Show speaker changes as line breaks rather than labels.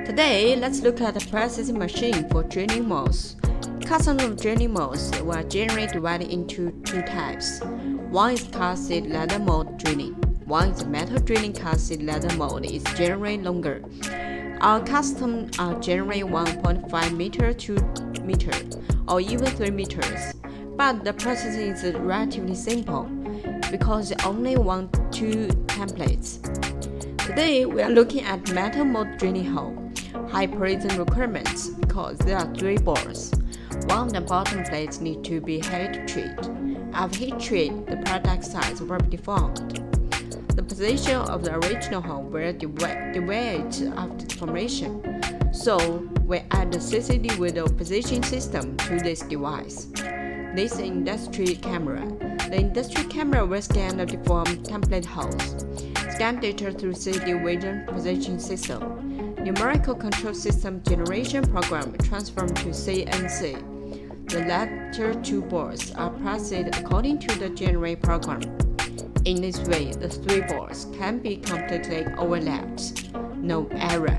Today, let's look at the processing machine for drilling molds. Custom drilling molds were generally divided into two types. One is cast leather mold drilling. One is metal drilling. Cast leather mold is generally longer. Our custom are generally 1.5 meter to 2 meters or even 3 meters. But the process is relatively simple because you only want 2 templates. Today, we are looking at metal mold drilling hole. High precision requirements because there are 3 bores. One of the bottom plates need to be heat treated. After heat treat, the product size will be deformed. The position of the original hole will deviate after deformation. So, we add the CCD window positioning system to this device. This is an industry camera. The industry camera will scan the deformed template holes. Scan data through CCD vision positioning system. Numerical control system generation program transformed to CNC. The latter 2 boards are processed according to the generate program. In this way, the 3 boards can be completely overlapped. No error.